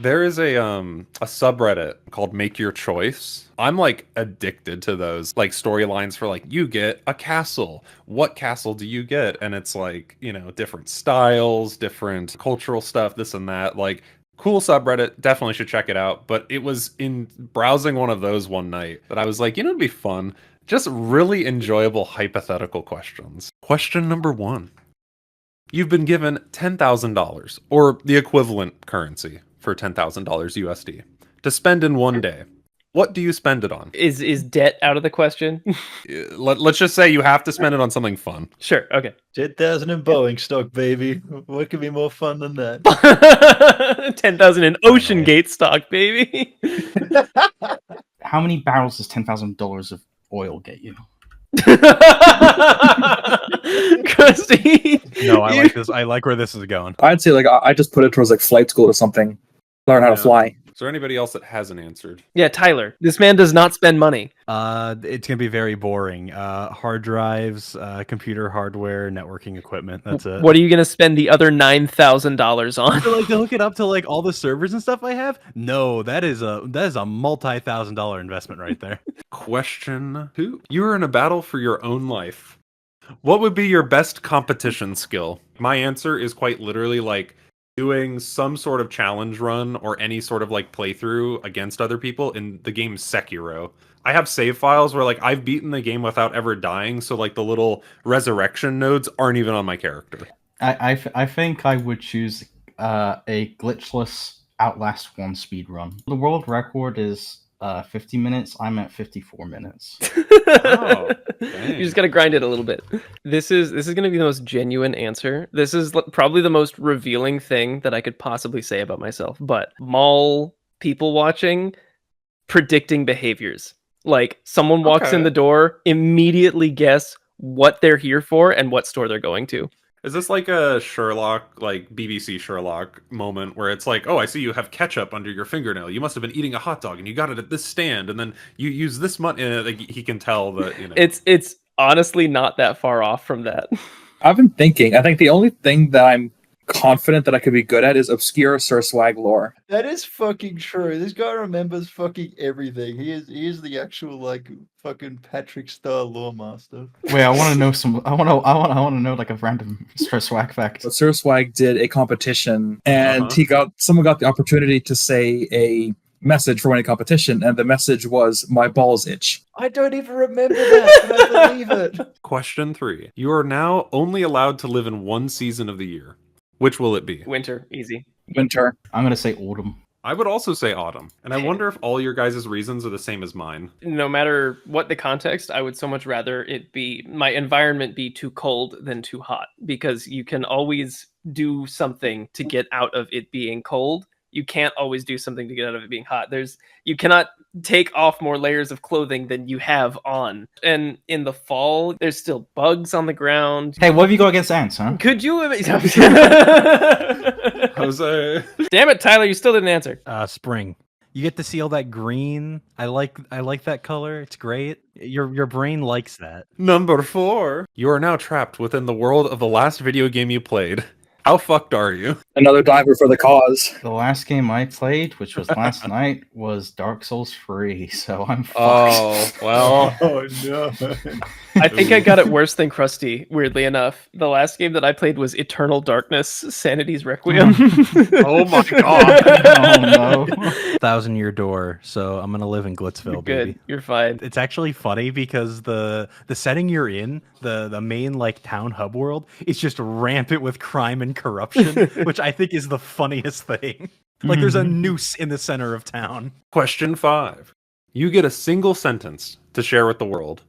There is a subreddit called MakeYourChoice. I'm like addicted to those like storylines for like you get a castle. What castle do you get? And it's like, different styles, different cultural stuff, this and that. Like cool subreddit, definitely should check it out. But it was in browsing one of those one night that I was like, it'd be fun. Just really enjoyable hypothetical questions. Question number 1. You've been given $10,000 or the equivalent currency for $10,000 USD to spend in one day. What do you spend it on? Is debt out of the question? Let's just say you have to spend it on something fun. Sure, okay. 10,000 in Boeing stock, baby. What could be more fun than that? 10,000 in Ocean Gate stock, baby. How many barrels does $10,000 of oil get you? Krusty. No, I like this. I like where this is going. I'd say like I just put it towards like flight school or something. Learn how to fly. Is there anybody else that hasn't answered? Yeah, Tyler. This man does not spend money. It's gonna be very boring. Hard drives, computer hardware, networking equipment. That's it. What are you gonna spend the other $9,000 on? To hook it up to like all the servers and stuff I have? No, that is a multi-$1,000 investment right there. Question 2. You are in a battle for your own life. What would be your best competition skill? My answer is quite literally like doing some sort of challenge run or any sort of like playthrough against other people in the game Sekiro. I have save files where like I've beaten the game without ever dying, so like the little resurrection nodes aren't even on my character. I think I would choose a glitchless Outlast 1 speedrun. The world record is 50 minutes. I'm at 54 minutes. Oh, You just gotta grind it a little bit. This is gonna be the most genuine answer. This is probably the most revealing thing that I could possibly say about myself. But mall people watching, predicting behaviors. Like someone walks in the door, immediately guess what they're here for and what store they're going to. Is this like a Sherlock, like BBC Sherlock moment where it's like, oh, I see you have ketchup under your fingernail. You must have been eating a hot dog and you got it at this stand, and then you use this money. Like he can tell that, It's honestly not that far off from that. I've been thinking. I think the only thing that I'm confident that I could be good at is obscure Sir Swag lore. That is fucking true. This guy remembers fucking everything. He is the actual like fucking Patrick Star lore master. Wait, I want to know some. I want to know like a random Sir Swag fact. But Sir Swag did a competition, and someone got the opportunity to say a message for winning competition, and the message was "My balls itch." I don't even remember that, but I believe it. Question 3. You are now only allowed to live in one season of the year. Which will it be? Winter, easy. Winter. I'm gonna say autumn. I would also say autumn. And I wonder if all your guys' reasons are the same as mine. No matter what the context, I would so much rather it be my environment be too cold than too hot, because you can always do something to get out of it being cold. You can't always do something to get out of it being hot. You cannot take off more layers of clothing than you have on. And in the fall, there's still bugs on the ground. Hey, what have you got against ants, huh? Could you? Jose. Damn it, Tyler! You still didn't answer. Spring. You get to see all that green. I like that color. It's great. Your brain likes that. Number 4. You are now trapped within the world of the last video game you played. How fucked are you? Another diver for the cause. The last game I played, which was last night, was Dark Souls 3, so I'm fucked. Oh, well. Oh no. I think I got it worse than Krusty, weirdly enough. The last game that I played was Eternal Darkness, Sanity's Requiem. Oh my god. Oh no. 1,000-year door, so I'm gonna live in Glitzville, baby. Good, you're fine. It's actually funny because the setting you're in, the main like town hub world, is just rampant with crime and corruption, which I think is the funniest thing. Like there's a noose in the center of town. Question 5. You get a single sentence to share with the world.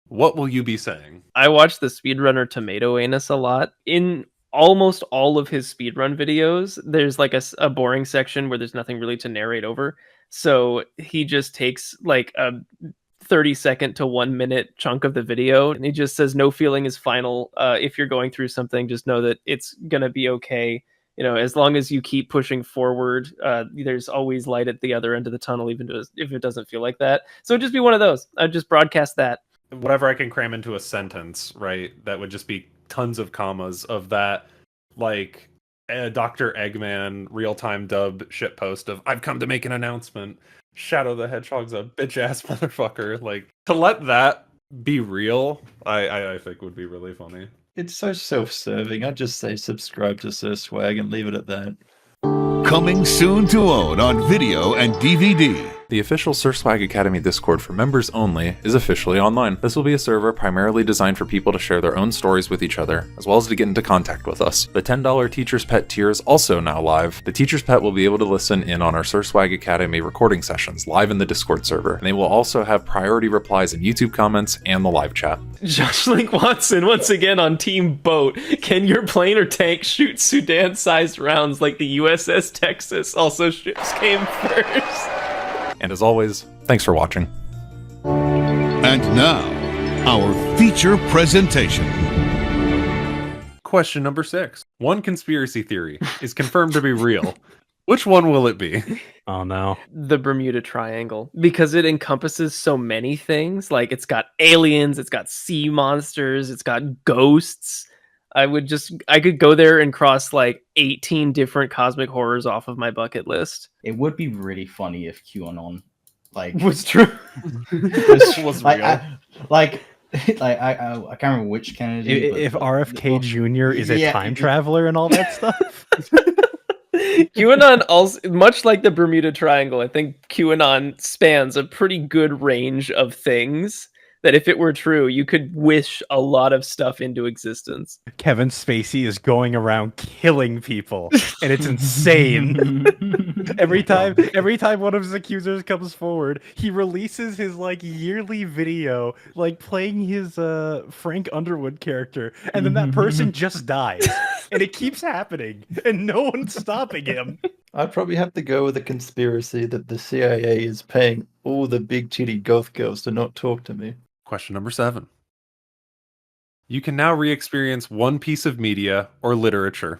What will you be saying? I watched the speedrunner Tomato Anus a lot. In almost all of his speedrun videos, there's like a boring section where there's nothing really to narrate over. So he just takes like a 30-second to 1 minute chunk of the video, and he just says no feeling is final. If you're going through something, just know that it's gonna be okay. As long as you keep pushing forward, there's always light at the other end of the tunnel, even if it doesn't feel like that. So it'd just be one of those. I'd just broadcast that. Whatever I can cram into a sentence, right? That would just be tons of commas of that. Like, Dr. Eggman real-time dub shitpost of "I've come to make an announcement. Shadow the Hedgehog's a bitch-ass motherfucker." Like, to let that be real, I think would be really funny. It's so self-serving. I'd just say subscribe to Sir Swag and leave it at that. Coming soon to own on video and DVD. The official Sir Swag Academy Discord for members only is officially online. This will be a server primarily designed for people to share their own stories with each other, as well as to get into contact with us. The $10 Teacher's Pet tier is also now live. The Teacher's Pet will be able to listen in on our Sir Swag Academy recording sessions live in the Discord server, and they will also have priority replies in YouTube comments and the live chat. Josh Link Watson once again on Team Boat. Can your plane or tank shoot Sudan-sized rounds like the USS Texas? Also, ships came first. And as always, thanks for watching. And now, our feature presentation. Question number 6. One conspiracy theory is confirmed to be real. Which one will it be? Oh no. The Bermuda Triangle, because it encompasses so many things. Like, it's got aliens, it's got sea monsters, it's got ghosts. I could go there and cross like 18 different cosmic horrors off of my bucket list. It would be really funny if QAnon, like, Was true. Was like, real. I can't remember which Kennedy. If RFK Jr. is a Yeah. time traveler and all that stuff. QAnon also, much like the Bermuda Triangle, I think QAnon spans a pretty good range of things that if it were true, you could wish a lot of stuff into existence. Kevin Spacey is going around killing people, and it's insane. Every time one of his accusers comes forward, he releases his like yearly video, like playing his Frank Underwood character, and then that person just dies, and it keeps happening, and no one's stopping him. I'd probably have to go with a conspiracy that the CIA is paying all the big titty goth girls to not talk to me. Question number 7. You can now re-experience one piece of media or literature.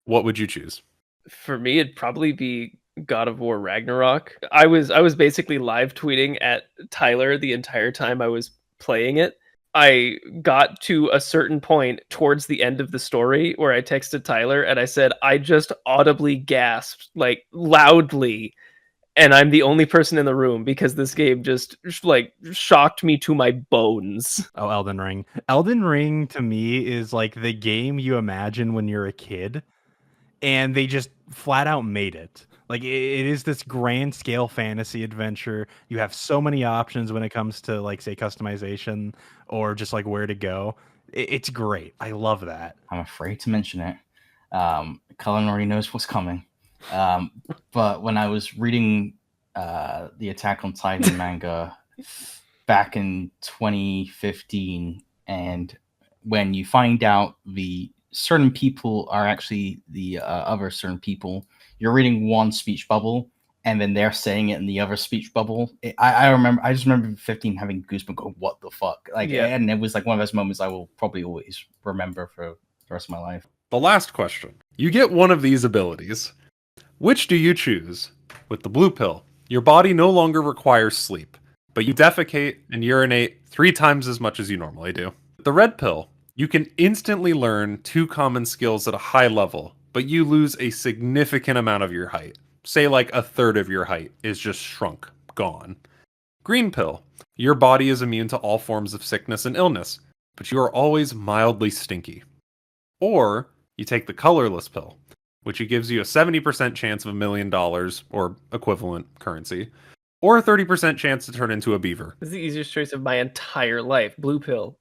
What would you choose? For me, it'd probably be God of War Ragnarok. I was basically live tweeting at Tyler the entire time I was playing it. I got to a certain point towards the end of the story where I texted Tyler and I said, I just audibly gasped, like loudly, and I'm the only person in the room because this game just like shocked me to my bones. Oh, Elden Ring. Elden Ring to me is like the game you imagine when you're a kid, and they just flat out made it. Like, it is this grand scale fantasy adventure. You have so many options when it comes to, like, say, customization or just like where to go. It's great. I love that. I'm afraid to mention it. Cullen already knows what's coming. But when I was reading the Attack on Titan manga back in 2015, and when you find out the certain people are actually the other certain people, you're reading one speech bubble, and then they're saying it in the other speech bubble. I just remember 15 having goosebumps, going, "What the fuck?" Like, Yeah. And it was like one of those moments I will probably always remember for the rest of my life. The last question. You get one of these abilities. Which do you choose? With the blue pill, your body no longer requires sleep, but you defecate and urinate 3 times as much as you normally do. With the red pill, you can instantly learn 2 common skills at a high level, but you lose a significant amount of your height. Say like a third of your height is just shrunk, gone. Green pill, your body is immune to all forms of sickness and illness, but you are always mildly stinky. Or you take the colorless pill, which gives you a 70% chance of $1 million or equivalent currency, or a 30% chance to turn into a beaver. This is the easiest choice of my entire life. Blue pill.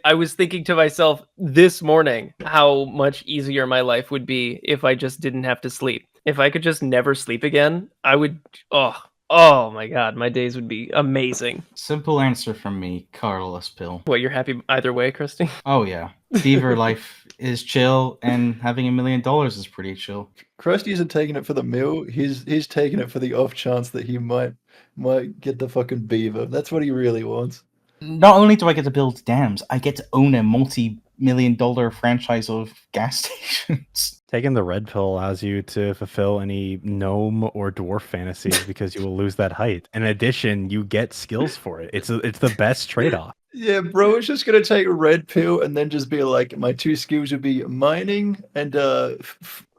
I was thinking to myself this morning how much easier my life would be if I just didn't have to sleep. If I could just never sleep again, I would, oh my god, my days would be amazing. Simple answer from me, colorless pill. What, you're happy either way, Christy? Oh yeah, beaver life is chill, and having $1 million is pretty chill. Krusty isn't taking it for the meal. He's taking it for the off chance that he might get the fucking beaver. That's what he really wants. Not only do I get to build dams, I get to own a multi-million-dollar franchise of gas stations. Taking the red pill allows you to fulfill any gnome or dwarf fantasies because you will lose that height. In addition, you get skills for it. It's the best trade-off. Yeah, bro is just gonna take a red pill and then just be like, my two skills would be mining and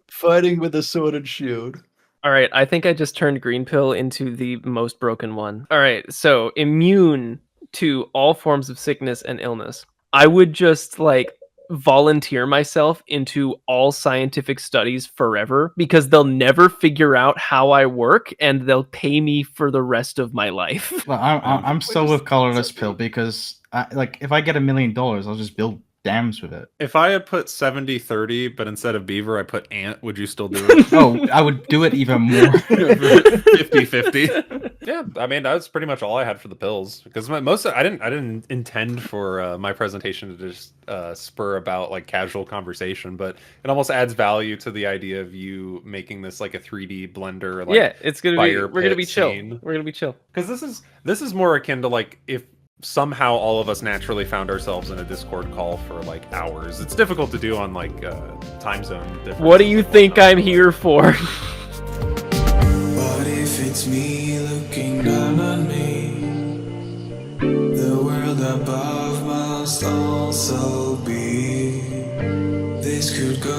fighting with a sword and shield. All right, I think I just turned green pill into the most broken one. All right, so immune to all forms of sickness and illness. I would just like volunteer myself into all scientific studies forever because they'll never figure out how I work and they'll pay me for the rest of my life. Well, I'm still with colorless pill because if I get $1 million, I'll just build dams with it. If I had put 70-30, but instead of beaver, I put ant, would you still do it? Oh, I would do it even more. 50-50. Yeah, I mean that's pretty much all I had for the pills because I didn't intend for my presentation to just spur about like casual conversation, but it almost adds value to the idea of you making this like a 3D blender. Like, yeah, it's gonna be. fire We're gonna pit be chill. scene. We're gonna be chill. Because this is more akin to like if somehow all of us naturally found ourselves in a Discord call for like hours. It's difficult to do on like time zone differences. What do you think I'm here for? What if it's me looking down on me? The world above must also be. This could go